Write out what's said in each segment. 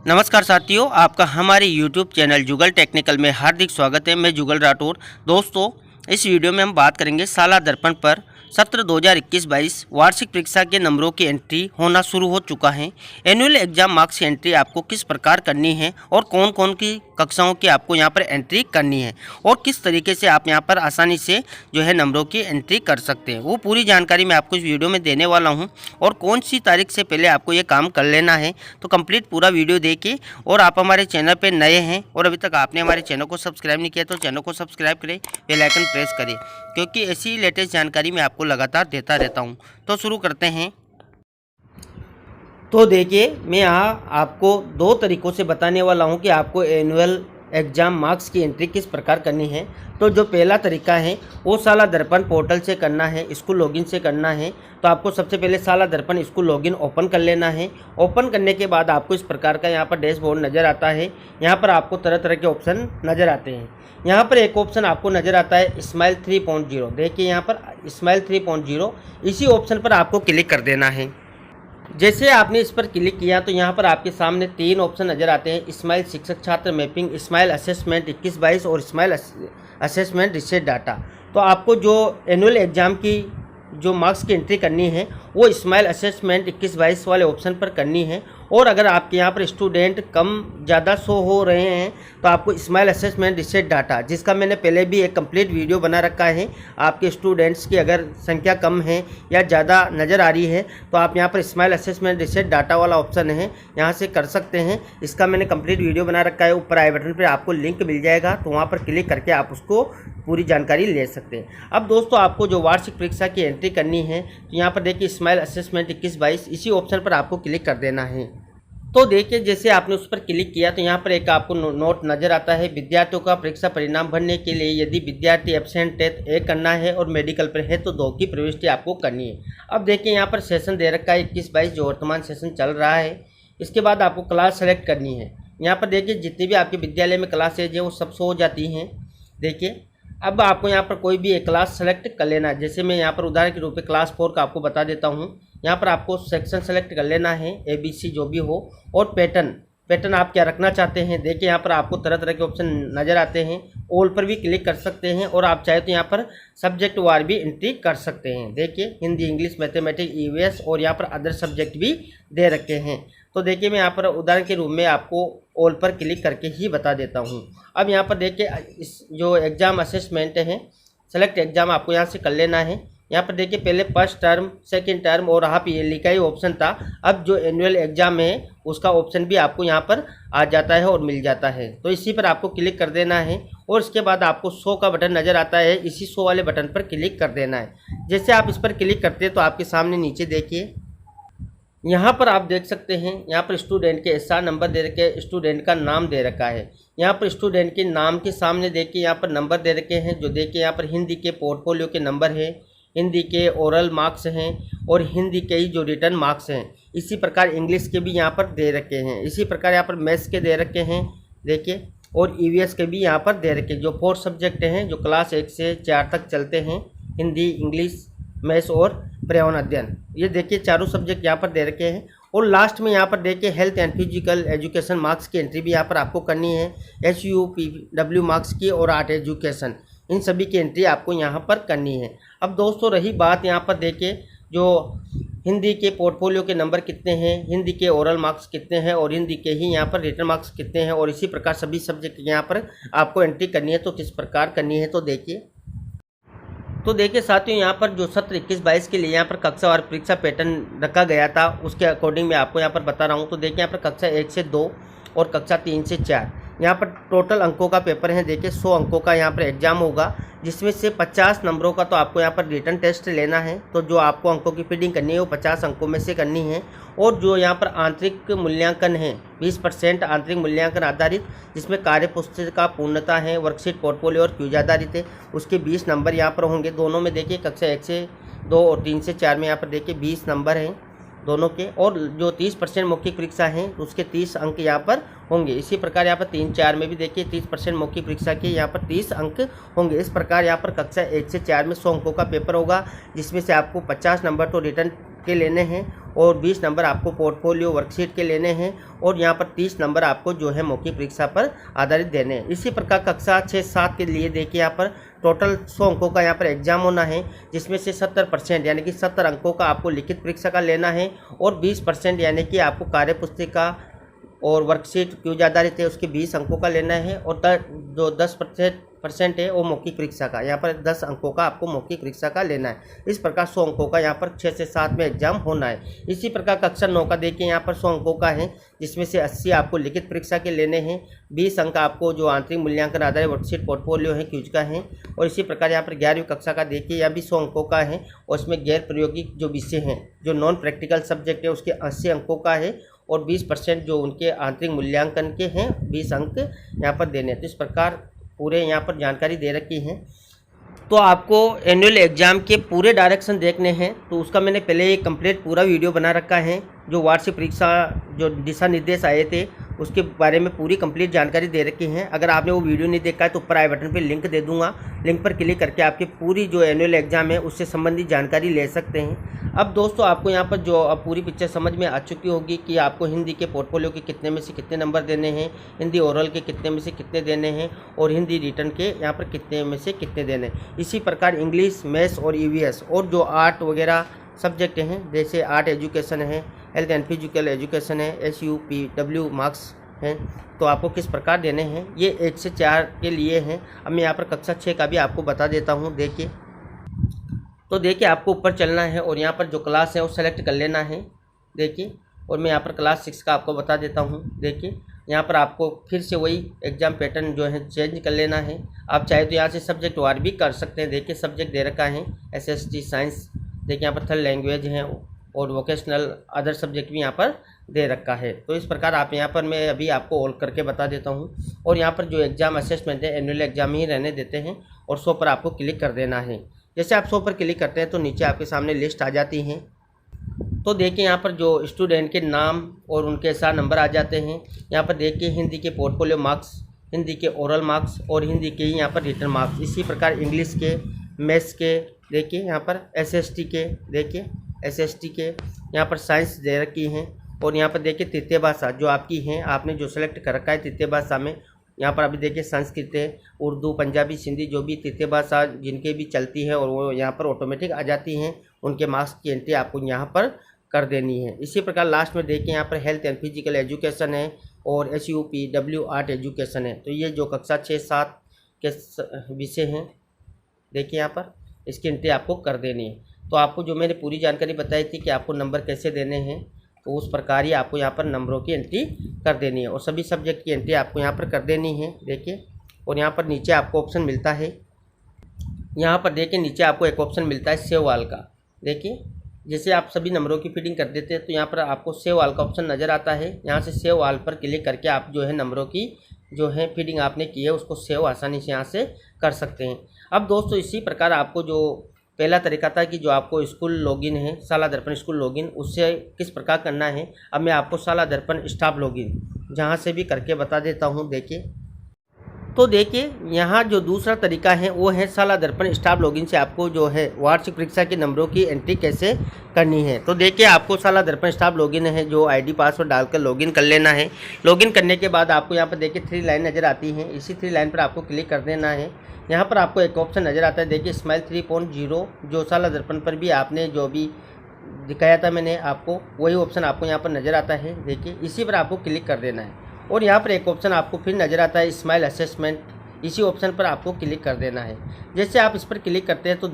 नमस्कार साथियों, आपका हमारे YouTube चैनल जुगल टेक्निकल में हार्दिक स्वागत है। मैं जुगल राठौर। दोस्तों, इस वीडियो में हम बात करेंगे साला दर्पण पर। सत्र 2021-22 वार्षिक परीक्षा के नंबरों की एंट्री होना शुरू हो चुका है। एनुअल एग्जाम मार्क्स की एंट्री आपको किस प्रकार करनी है और कौन कौन की कक्षाओं की आपको यहाँ पर एंट्री करनी है और किस तरीके से आप यहाँ पर आसानी से जो है नंबरों की एंट्री कर सकते हैं, वो पूरी जानकारी मैं आपको इस वीडियो में देने वाला हूँ। और कौन सी तारीख से पहले आपको ये काम कर लेना है, तो कंप्लीट पूरा वीडियो देखिए। और आप हमारे चैनल पर नए हैं और अभी तक आपने हमारे चैनल को सब्सक्राइब नहीं किया तो चैनल को सब्सक्राइब करें, बेल आइकन प्रेस करें, क्योंकि ऐसी लेटेस्ट जानकारी मैं आपको लगातार देता रहता हूं। तो शुरू करते हैं। तो देखिए, मैं यहाँ आपको दो तरीक़ों से बताने वाला हूं कि आपको एनुअल एग्ज़ाम मार्क्स की एंट्री किस प्रकार करनी है। तो जो पहला तरीका है वो साला दर्पण पोर्टल से करना है, स्कूल लॉगिन से करना है। तो आपको सबसे पहले साला दर्पण स्कूल लॉगिन ओपन कर लेना है। ओपन करने के बाद आपको इस प्रकार का यहाँ पर डैशबोर्ड नज़र आता है। यहाँ पर आपको तरह तरह के ऑप्शन नज़र आते हैं। यहाँ पर एक ऑप्शन आपको नज़र आता है स्माइल 3.0। देखिए यहाँ पर स्माइल 3.0, इसी ऑप्शन पर आपको क्लिक कर देना है। जैसे आपने इस पर क्लिक किया तो यहाँ पर आपके सामने तीन ऑप्शन नज़र आते हैं, स्माइल शिक्षक छात्र मैपिंग, स्माइल असेसमेंट 21-22 और स्माइल असेसमेंट रिसेट डाटा। तो आपको जो एनुअल एग्ज़ाम की जो मार्क्स की एंट्री करनी है वो स्माइल असेसमेंट 21-22 वाले ऑप्शन पर करनी है। और अगर आपके यहाँ पर स्टूडेंट कम ज़्यादा शो हो रहे हैं तो आपको स्माइल असेसमेंट रिसेट डाटा, जिसका मैंने पहले भी एक कंप्लीट वीडियो बना रखा है। आपके स्टूडेंट्स की अगर संख्या कम है या ज़्यादा नज़र आ रही है तो आप यहाँ पर स्माइल असेसमेंट रिसेट डाटा वाला ऑप्शन है, यहाँ से कर सकते हैं। इसका मैंने कंप्लीट वीडियो बना रखा है, ऊपर आई बटन पर आपको लिंक मिल जाएगा, तो वहाँ पर क्लिक करके आप उसको पूरी जानकारी ले सकते हैं। अब दोस्तों, आपको जो वार्षिक परीक्षा की एंट्री करनी है तो यहाँ पर देखिए स्माइल असेसमेंट 21-22, इसी ऑप्शन पर आपको क्लिक कर देना है। तो देखिए, जैसे आपने उस पर क्लिक किया तो यहाँ पर एक आपको नोट नज़र आता है, विद्यार्थियों का परीक्षा परिणाम भरने के लिए यदि विद्यार्थी एब्सेंट है तो 1 करना है और मेडिकल पर है तो 2 की प्रविष्टि आपको करनी है। अब देखिए यहाँ पर सेशन दे रखा है 21-22, जो वर्तमान सेशन चल रहा है। इसके बाद आपको क्लास सेलेक्ट करनी है। यहाँ पर देखिए जितनी भी आपके विद्यालय में क्लासेज है वो सब शो हो जाती हैं। देखिए, अब आपको यहाँ पर कोई भी एक क्लास सेलेक्ट कर लेना है। जैसे मैं यहाँ पर उदाहरण के रूप में क्लास 4 का आपको बता देता हूँ। यहाँ पर आपको सेक्शन सेलेक्ट कर लेना है, ABC जो भी हो, और पैटर्न आप क्या रखना चाहते हैं। देखिए यहाँ पर आपको तरह तरह के ऑप्शन नज़र आते हैं, ऑल पर भी क्लिक कर सकते हैं और आप चाहे तो यहाँ पर सब्जेक्ट वार भी एंट्री कर सकते हैं। देखिए हिंदी, इंग्लिश, मैथमेटिक्स, EVS और यहाँ पर अदर सब्जेक्ट भी दे रखे हैं। तो देखिए मैं यहाँ पर उदाहरण के रूप में आपको ऑल पर क्लिक करके ही बता देता हूँ। अब यहाँ पर देखिए इस जो एग्ज़ाम असेसमेंट है, सेलेक्ट एग्ज़ाम आपको यहाँ से कर लेना है। यहाँ पर देखिए पहले फर्स्ट टर्म, सेकंड टर्म और हाफ ईयरली का ही ऑप्शन था। अब जो एनुअल एग्ज़ाम है उसका ऑप्शन भी आपको यहाँ पर आ जाता है और मिल जाता है। तो इसी पर आपको क्लिक कर देना है और इसके बाद आपको शो का बटन नज़र आता है, इसी शो वाले बटन पर क्लिक कर देना है। जैसे आप इस पर क्लिक करते हैं तो आपके सामने नीचे देखिए यहाँ पर आप देख सकते हैं, यहाँ पर स्टूडेंट के SR नंबर दे रखे, स्टूडेंट का नाम दे रखा है। यहाँ पर स्टूडेंट के नाम के सामने देखिए यहाँ पर नंबर दे रखे हैं, जो देखिए यहाँ पर हिंदी के पोर्टफोलियो के नंबर है, हिंदी के ओरल मार्क्स हैं और हिंदी के ही जो रिटर्न मार्क्स हैं। इसी प्रकार इंग्लिश के भी यहाँ पर दे रखे हैं। इसी प्रकार यहाँ पर मैथ्स के दे रखे हैं देखिए, और EVS के भी यहाँ पर दे रखे, जो 4 सब्जेक्ट हैं जो क्लास 1 से 4 तक चलते हैं, हिंदी, इंग्लिश, मैथ्स और पर्यावरण अध्ययन। ये देखिए चारों सब्जेक्ट यहाँ पर दे रखे हैं। और लास्ट में यहाँ पर देखिए health and physical education marks की एंट्री भी यहाँ पर आपको करनी है, HUPW मार्क्स की और आर्ट एजुकेशन, इन सभी की एंट्री आपको यहाँ पर करनी है। अब दोस्तों रही बात यहाँ पर देखिए जो हिंदी के पोर्टफोलियो के नंबर कितने हैं, हिंदी के ओरल मार्क्स कितने हैं और हिंदी के ही यहाँ पर रिटर्न मार्क्स कितने हैं, और इसी प्रकार सभी सब्जेक्ट यहाँ पर आपको एंट्री करनी है। तो किस प्रकार करनी है तो देखिए साथियों, यहाँ पर जो सत्र 21-22 के लिए यहाँ पर कक्षा और परीक्षा पैटर्न रखा गया था उसके अकॉर्डिंग मैं आपको यहाँ पर बता रहा हूँ। तो देखिए यहाँ पर कक्षा 1 से 2 और कक्षा 3 से 4 यहाँ पर टोटल अंकों का पेपर है। देखिए 100 अंकों का यहाँ पर एग्जाम होगा, जिसमें से 50 नंबरों का तो आपको यहाँ पर रिटर्न टेस्ट लेना है। तो जो आपको अंकों की फीडिंग करनी है वो 50 अंकों में से करनी है। और जो यहाँ पर आंतरिक मूल्यांकन है 20% आंतरिक मूल्यांकन आधारित, जिसमें कार्य पुस्तिका पूर्णता है, वर्कशीट, पोर्टफोलियो और क्यूज आधारित है, उसके 20 नंबर यहाँ पर होंगे। दोनों में देखिए कक्षा 1 से 2 और 3 से 4 में यहाँ पर देखिए 20 नंबर हैं दोनों के। और जो 30% मौखिक परीक्षा है उसके 30 अंक यहाँ पर होंगे। इसी प्रकार यहाँ पर 3-4 में भी देखिए 30% मौखिक परीक्षा के यहाँ पर 30 अंक होंगे। इस प्रकार यहाँ पर कक्षा 1 से 4 में 100 अंकों का पेपर होगा, जिसमें से आपको 50 नंबर तो रिटर्न के लेने हैं और 20 नंबर आपको पोर्टफोलियो वर्कशीट के लेने हैं और यहाँ पर 30 नंबर आपको जो है मौखिक परीक्षा पर आधारित देने हैं। इसी प्रकार कक्षा 6-7 के लिए देखिए यहाँ पर टोटल 100 अंकों का यहाँ पर एग्जाम होना है, जिसमें से 70% यानी कि 70 अंकों का आपको लिखित परीक्षा का लेना है और 20% यानी कि आपको कार्य पुस्तिका और वर्कशीट क्यूज आधारित है उसके 20 अंकों का लेना है और जो 10% है वो मौखिक परीक्षा का, यहाँ पर 10 अंकों का आपको मौखिक परीक्षा का लेना है। इस प्रकार 100 अंकों का यहाँ पर 6 से 7 में एग्जाम होना है। इसी प्रकार कक्षा 9 का देखिए यहाँ पर 100 अंकों का है, जिसमें से 80 आपको लिखित परीक्षा के लेने हैं, 20 अंक आपको जो आंतरिक मूल्यांकन आधारित वर्कशीट पोर्टफोलियो है क्यूज का है। और इसी प्रकार यहाँ पर 11वीं कक्षा का देखिए यह भी 100 अंकों का है और उसमें गैर प्रायोगिक जो विषय हैं जो नॉन प्रैक्टिकल सब्जेक्ट है उसके 80 अंकों का है और 20% जो उनके आंतरिक मूल्यांकन के हैं 20 अंक यहाँ पर देने। तो इस प्रकार पूरे यहाँ पर जानकारी दे रखी है। तो आपको एनुअल एग्ज़ाम के पूरे डायरेक्शन देखने हैं तो उसका मैंने पहले एक कंप्लीट पूरा वीडियो बना रखा है। जो वार्षिक परीक्षा जो दिशा निर्देश आए थे उसके बारे में पूरी कंप्लीट जानकारी दे रखी है। अगर आपने वो वीडियो नहीं देखा है तो ऊपर आई बटन पे लिंक दे दूंगा, लिंक पर क्लिक करके आपकी पूरी जो एनुअल एग्ज़ाम है उससे संबंधित जानकारी ले सकते हैं। अब दोस्तों आपको यहाँ पर जो अब पूरी पिक्चर समझ में आ चुकी होगी कि आपको हिंदी के पोर्टफोलियो के कितने में से कितने नंबर देने हैं, हिंदी ओरल के कितने में से कितने देने हैं और हिंदी रिटर्न के यहाँ पर कितने में से कितने देने हैं। इसी प्रकार इंग्लिश, मैथ्स और ईवीएस और जो आर्ट वगैरह सब्जेक्ट हैं जैसे आर्ट एजुकेशन है, हेल्थ एंड फिजिकल एजुकेशन है, SUPW मार्क्स हैं, तो आपको किस प्रकार देने हैं ये 1 से 4 के लिए हैं। अब मैं यहाँ पर कक्षा 6 का भी आपको बता देता हूँ। देखिए तो देखिए आपको ऊपर चलना है और यहाँ पर जो क्लास है वो सेलेक्ट कर लेना है। देखिए और मैं यहाँ पर क्लास 6 का आपको बता देता हूँ। देखिए यहाँ पर आपको फिर से वही एग्ज़ाम पैटर्न जो है चेंज कर लेना है। आप चाहे तो यहाँ से सब्जेक्ट वार भी कर सकते हैं। देखिए सब्जेक्ट दे रखा है SST साइंस, देखिए यहाँ पर थर्ड लैंग्वेज है और वोकेशनल अदर सब्जेक्ट भी यहाँ पर दे रखा है। तो इस प्रकार आप यहाँ पर मैं अभी आपको ऑल करके बता देता हूँ। और यहाँ पर जो एग्ज़ाम असेसमेंट है एनुअल एग्ज़ाम ही रहने देते हैं और 100 पर आपको क्लिक कर देना है। जैसे आप 100 पर क्लिक करते हैं तो नीचे आपके सामने लिस्ट आ जाती है। तो देखिए यहाँ पर जो स्टूडेंट के नाम और उनके साथ नंबर आ जाते हैं। यहाँ पर देखिए हिंदी के पोर्टफोलियो मार्क्स, हिंदी के ओरल मार्क्स और हिंदी के यहाँ पर रिटर्न मार्क्स। इसी प्रकार इंग्लिश के, मैथ्स के देखिए यहाँ पर SST के, देखिए SST के यहाँ पर साइंस दे रखी हैं। और यहाँ पर देखिए तृतीय भाषा जो आपकी हैं, आपने जो सेलेक्ट कर रखा है तृतीय भाषा में, यहाँ पर अभी देखिए संस्कृत है, उर्दू, पंजाबी, सिंधी जो भी तृतीय भाषा जिनके भी चलती है और वो यहाँ पर ऑटोमेटिक आ जाती हैं, उनके मार्क्स की एंट्री आपको यहाँ पर कर देनी है। इसी प्रकार लास्ट में देखिए यहाँ पर हेल्थ एंड फिजिकल एजुकेशन है और SUPW आर्ट एजुकेशन है। तो ये जो कक्षा 6-7 के विषय हैं देखिए यहाँ पर इसकी एंट्री आपको कर देनी है। तो आपको जो मैंने पूरी जानकारी बताई थी कि आपको नंबर कैसे देने हैं तो उस प्रकार ही आपको यहाँ पर नंबरों की एंट्री कर देनी है और सभी सब्जेक्ट की एंट्री आपको यहाँ पर कर देनी है। देखिए और यहाँ पर नीचे आपको ऑप्शन मिलता है, यहाँ पर देखिए नीचे आपको एक ऑप्शन मिलता है सेव ऑल का। देखिए जैसे आप सभी नंबरों की फीडिंग कर देते हैं तो यहाँ पर आपको सेव ऑल का ऑप्शन नज़र आता है। यहाँ से सेव ऑल पर क्लिक करके आप जो है नंबरों की जो है फीडिंग आपने की है उसको सेव आसानी से यहाँ से कर सकते हैं। अब दोस्तों इसी प्रकार आपको जो पहला तरीका था कि जो आपको स्कूल लॉगिन है शाला दर्पण स्कूल लॉगिन, उससे किस प्रकार करना है अब मैं आपको शाला दर्पण स्टाफ लॉगिन जहाँ से भी करके बता देता हूँ। देखिए तो देखिए यहाँ जो दूसरा तरीका है वो है शाला दर्पण स्टाफ लॉगिन से आपको जो है वार्षिक परीक्षा के नंबरों की एंट्री कैसे करनी है। तो देखिए आपको शाला दर्पण स्टाफ लॉगिन है जो ID पासवर्ड डालकर लॉगिन कर लेना है। लॉगिन करने के बाद आपको यहाँ पर देखिए 3 लाइन नज़र आती हैं, इसी 3 लाइन पर आपको क्लिक कर देना है। यहाँ पर आपको एक ऑप्शन नज़र आता है देखिए स्माइल 3.0 जो शाला दर्पण पर भी आपने जो भी दिखाया था मैंने आपको वही ऑप्शन आपको यहाँ पर नज़र आता है। देखिए इसी पर आपको क्लिक कर देना है और यहाँ पर एक ऑप्शन आपको फिर नज़र आता है स्माइल असेसमेंट, इसी ऑप्शन पर आपको क्लिक कर देना है। जैसे आप इस पर क्लिक करते हैं तो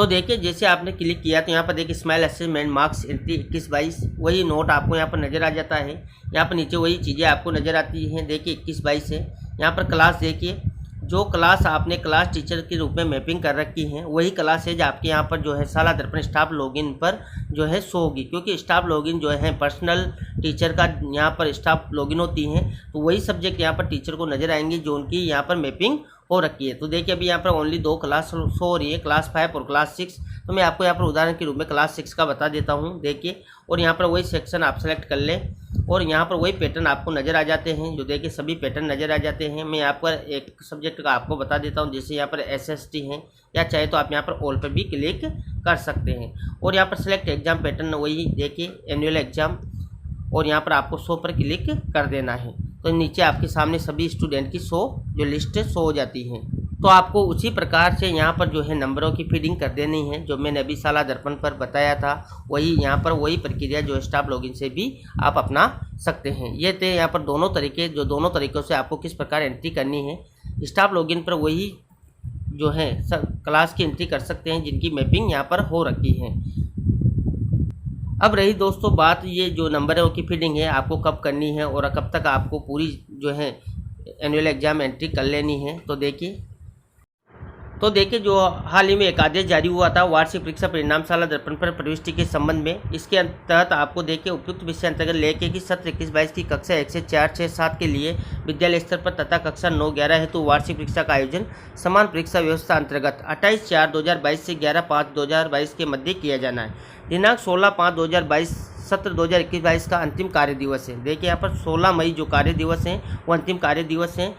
देखिए जैसे आपने क्लिक किया तो यहाँ पर देखिए स्माइल असेसमेंट मार्क्स एंट्री 21-22 वही नोट आपको यहाँ पर नज़र आ जाता है। यहाँ पर नीचे वही चीज़ें आपको नज़र आती हैं। देखिए 21-22 है। यहाँ पर क्लास देखिए जो क्लास आपने क्लास टीचर के रूप में मैपिंग कर रखी है वही क्लास है जो आपके यहाँ पर जो है शाला दर्पण स्टाफ लॉगिन पर जो है शो होगी, क्योंकि स्टाफ लॉगिन जो है पर्सनल टीचर का यहाँ पर स्टाफ लॉगिन होती हैं तो वही सब्जेक्ट यहाँ पर टीचर को नज़र आएंगे जो उनकी यहाँ पर मैपिंग हो रखी है। तो देखिए अभी यहाँ पर ओनली 2 क्लास शो हो रही है, क्लास 5 और क्लास 6। तो मैं आपको यहाँ पर उदाहरण के रूप में क्लास 6 का बता देता हूँ। देखिए और यहाँ पर वही सेक्शन आप सेलेक्ट कर लें और यहाँ पर वही पैटर्न आपको नज़र आ जाते हैं। जो देखिए सभी पैटर्न नज़र आ जाते हैं। मैं यहाँ पर एक सब्जेक्ट का आपको बता देता हूँ, जैसे यहाँ पर SST है, या चाहे तो आप यहाँ पर ऑल पर भी क्लिक कर सकते हैं। और यहाँ पर सेलेक्ट एग्जाम पैटर्न वही देखिए एनुअल एग्जाम, और यहाँ पर आपको 100 पर क्लिक कर देना है। तो नीचे आपके सामने सभी स्टूडेंट की 100 जो लिस्ट शो हो जाती है। तो आपको उसी प्रकार से यहाँ पर जो है नंबरों की फीडिंग कर देनी है, जो मैंने अभी साला दर्पण पर बताया था। वही यहाँ पर वही प्रक्रिया जो स्टाफ लॉगिन से भी आप अपना सकते हैं। ये थे यहाँ पर दोनों तरीके, जो दोनों तरीक़ों से आपको किस प्रकार एंट्री करनी है। स्टाफ लॉगिन पर वही जो है क्लास की एंट्री कर सकते हैं जिनकी मैपिंग यहाँ पर हो रखी है। अब रही दोस्तों बात, ये जो नंबरों की फीडिंग है आपको कब करनी है और कब तक आपको पूरी जो है एनुअल एग्जाम एंट्री कर लेनी है। तो देखिए जो हाल ही में एक आदेश जारी हुआ था वार्षिक परीक्षा परिणामशाला दर्पण पर प्रविष्टि के संबंध में, इसके तहत आपको देखिए उपयुक्त विषय अंतर्गत लेके कि सत्र 21-22 की कक्षा 1 से 4, 6, 7 के लिए विद्यालय स्तर पर तथा कक्षा 9-11 हेतु वार्षिक परीक्षा का आयोजन समान परीक्षा व्यवस्था अंतर्गत 28/4/2022 से 11/5/2022 के मध्य किया जाना है। दिनांक 16/5/2022 सत्र 2021-22 का अंतिम कार्य दिवस है। देखिए यहाँ पर 16 मई जो कार्य दिवस है वो अंतिम कार्य दिवस है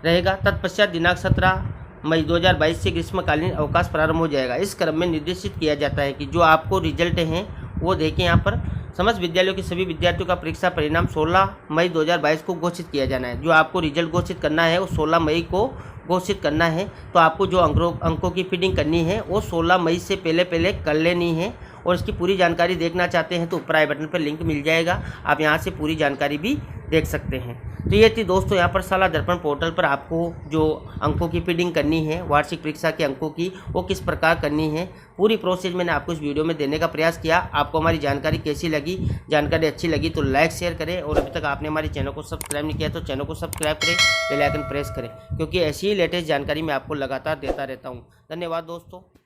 रहेगा। तत्पश्चात दिनांक 17 मई 2022 से ग्रीष्मकालीन अवकाश प्रारंभ हो जाएगा। इस क्रम में निर्देशित किया जाता है कि जो आपको रिजल्ट हैं वो देखिए यहाँ पर समस्त विद्यालयों के सभी विद्यार्थियों का परीक्षा परिणाम 16 मई 2022 को घोषित किया जाना है। जो आपको रिजल्ट घोषित करना है वो 16 मई को घोषित करना है। तो आपको जो अंकों की फीडिंग करनी है वो 16 मई से पहले कर लेनी है। और इसकी पूरी जानकारी देखना चाहते हैं तो ऊपर आई बटन पर लिंक मिल जाएगा, आप यहाँ से पूरी जानकारी भी देख सकते हैं। तो ये थी दोस्तों यहाँ पर साला दर्पण पोर्टल पर आपको जो अंकों की फीडिंग करनी है, वार्षिक परीक्षा के अंकों की, वो किस प्रकार करनी है, पूरी प्रोसेस मैंने आपको इस वीडियो में देने का प्रयास किया। आपको हमारी जानकारी कैसी लगी, जानकारी अच्छी लगी तो लाइक शेयर करें, और अभी तक आपने हमारे चैनल को सब्सक्राइब नहीं किया तो चैनल को सब्सक्राइब करें, बेल आइकन प्रेस करें, क्योंकि ऐसी ही लेटेस्ट जानकारी मैं आपको लगातार देता रहता हूँ। धन्यवाद दोस्तों।